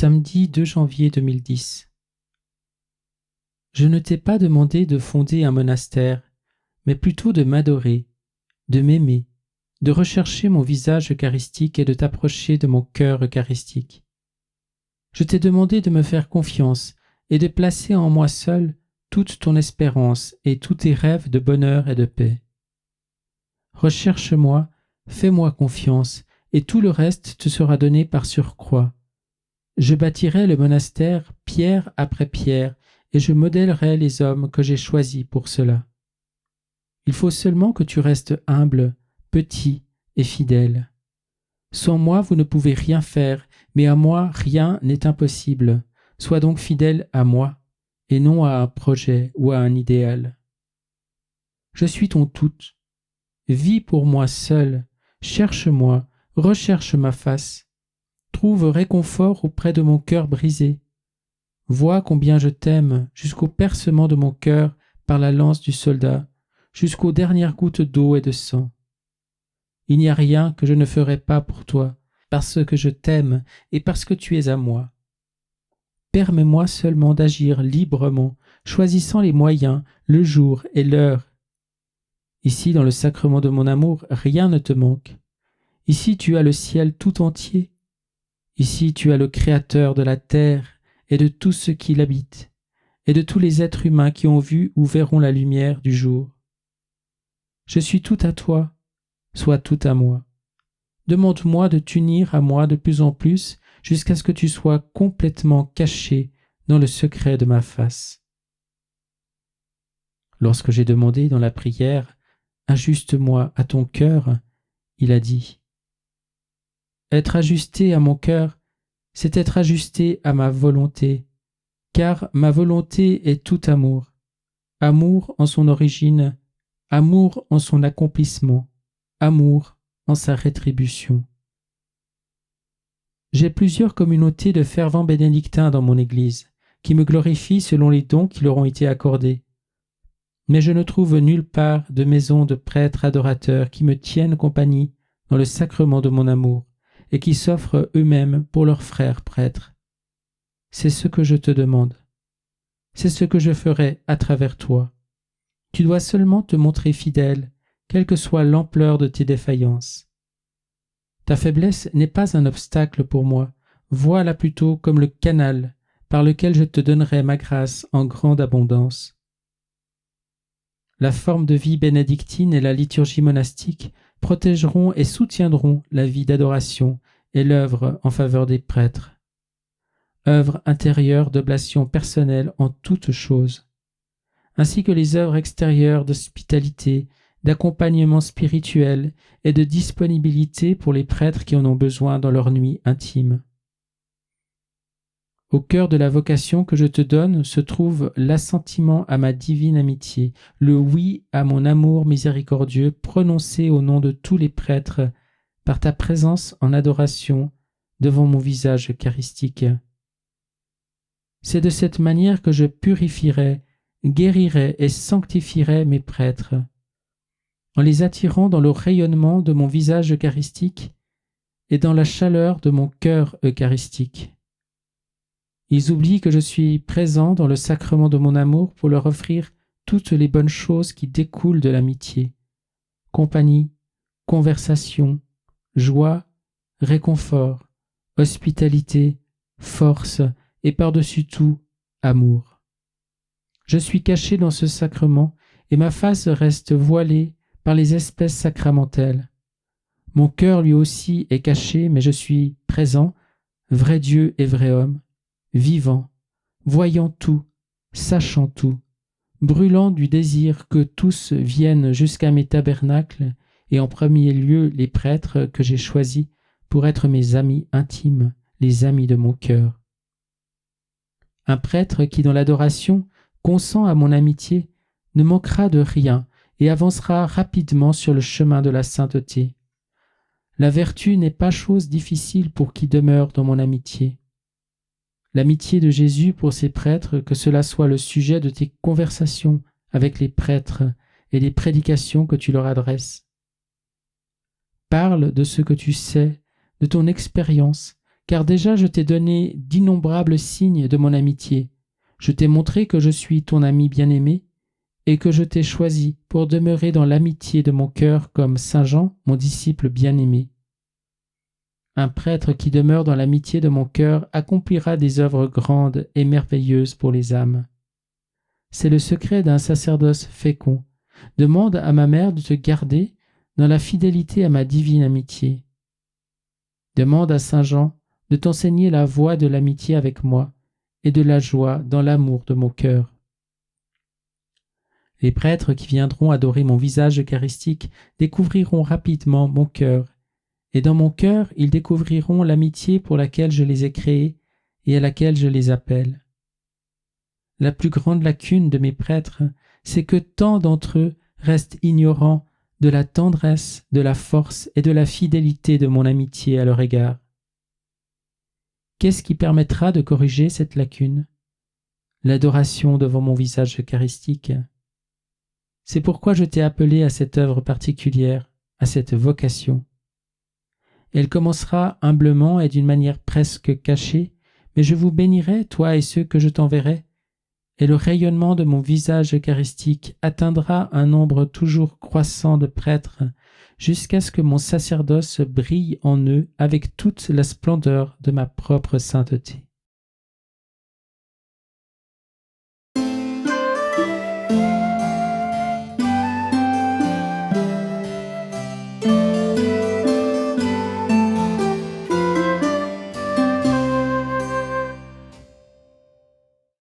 Samedi 2 janvier 2010. Je ne t'ai pas demandé de fonder un monastère, mais plutôt de m'adorer, de m'aimer, de rechercher mon visage eucharistique et de t'approcher de mon cœur eucharistique. Je t'ai demandé de me faire confiance et de placer en moi seul toute ton espérance et tous tes rêves de bonheur et de paix. Recherche-moi, fais-moi confiance, et tout le reste te sera donné par surcroît. Je bâtirai le monastère pierre après pierre, et je modèlerai les hommes que j'ai choisis pour cela. Il faut seulement que tu restes humble, petit et fidèle. Sans moi, vous ne pouvez rien faire, mais à moi, rien n'est impossible. Sois donc fidèle à moi, et non à un projet ou à un idéal. Je suis ton tout. Vis pour moi seul, cherche-moi, recherche ma face. Trouve réconfort auprès de mon cœur brisé. Vois combien je t'aime jusqu'au percement de mon cœur par la lance du soldat, jusqu'aux dernières gouttes d'eau et de sang. Il n'y a rien que je ne ferai pas pour toi, parce que je t'aime et parce que tu es à moi. Permets-moi seulement d'agir librement, choisissant les moyens, le jour et l'heure. Ici, dans le sacrement de mon amour, rien ne te manque. Ici, tu as le ciel tout entier. Ici, tu as le Créateur de la terre et de tout ce qui l'habite, et de tous les êtres humains qui ont vu ou verront la lumière du jour. Je suis tout à toi, sois tout à moi. Demande-moi de t'unir à moi de plus en plus jusqu'à ce que tu sois complètement caché dans le secret de ma face. Lorsque j'ai demandé dans la prière « Ajuste-moi à ton cœur », il a dit « Être ajusté à mon cœur, c'est être ajusté à ma volonté, car ma volonté est tout amour, amour en son origine, amour en son accomplissement, amour en sa rétribution. » J'ai plusieurs communautés de fervents bénédictins dans mon Église, qui me glorifient selon les dons qui leur ont été accordés. Mais je ne trouve nulle part de maison de prêtres adorateurs qui me tiennent compagnie dans le sacrement de mon amour et qui s'offrent eux-mêmes pour leurs frères prêtres. C'est ce que je te demande. C'est ce que je ferai à travers toi. Tu dois seulement te montrer fidèle, quelle que soit l'ampleur de tes défaillances. Ta faiblesse n'est pas un obstacle pour moi, vois-la plutôt comme le canal par lequel je te donnerai ma grâce en grande abondance. La forme de vie bénédictine et la liturgie monastique protégeront et soutiendront la vie d'adoration et l'œuvre en faveur des prêtres. Œuvre intérieure d'oblation personnelle en toutes choses, ainsi que les œuvres extérieures d'hospitalité, d'accompagnement spirituel et de disponibilité pour les prêtres qui en ont besoin dans leur nuit intime. Au cœur de la vocation que je te donne se trouve l'assentiment à ma divine amitié, le oui à mon amour miséricordieux prononcé au nom de tous les prêtres par ta présence en adoration devant mon visage eucharistique. C'est de cette manière que je purifierai, guérirai et sanctifierai mes prêtres, en les attirant dans le rayonnement de mon visage eucharistique et dans la chaleur de mon cœur eucharistique. Ils oublient que je suis présent dans le sacrement de mon amour pour leur offrir toutes les bonnes choses qui découlent de l'amitié, compagnie, conversation, joie, réconfort, hospitalité, force et par-dessus tout, amour. Je suis caché dans ce sacrement et ma face reste voilée par les espèces sacramentelles. Mon cœur lui aussi est caché, mais je suis présent, vrai Dieu et vrai homme, vivant, voyant tout, sachant tout, brûlant du désir que tous viennent jusqu'à mes tabernacles et en premier lieu les prêtres que j'ai choisis pour être mes amis intimes, les amis de mon cœur. Un prêtre qui dans l'adoration consent à mon amitié ne manquera de rien et avancera rapidement sur le chemin de la sainteté. La vertu n'est pas chose difficile pour qui demeure dans mon amitié. L'amitié de Jésus pour ses prêtres, que cela soit le sujet de tes conversations avec les prêtres et les prédications que tu leur adresses. Parle de ce que tu sais, de ton expérience, car déjà je t'ai donné d'innombrables signes de mon amitié. Je t'ai montré que je suis ton ami bien-aimé et que je t'ai choisi pour demeurer dans l'amitié de mon cœur comme Saint Jean, mon disciple bien-aimé. Un prêtre qui demeure dans l'amitié de mon cœur accomplira des œuvres grandes et merveilleuses pour les âmes. C'est le secret d'un sacerdoce fécond. Demande à ma mère de te garder dans la fidélité à ma divine amitié. Demande à Saint Jean de t'enseigner la voie de l'amitié avec moi et de la joie dans l'amour de mon cœur. Les prêtres qui viendront adorer mon visage eucharistique découvriront rapidement mon cœur, et dans mon cœur ils découvriront l'amitié pour laquelle je les ai créés et à laquelle je les appelle. La plus grande lacune de mes prêtres, c'est que tant d'entre eux restent ignorants de la tendresse, de la force et de la fidélité de mon amitié à leur égard. Qu'est-ce qui permettra de corriger cette lacune? L'adoration devant mon visage eucharistique. C'est pourquoi je t'ai appelé à cette œuvre particulière, à cette vocation. Elle commencera humblement et d'une manière presque cachée, mais je vous bénirai, toi et ceux que je t'enverrai, et le rayonnement de mon visage eucharistique atteindra un nombre toujours croissant de prêtres, jusqu'à ce que mon sacerdoce brille en eux avec toute la splendeur de ma propre sainteté.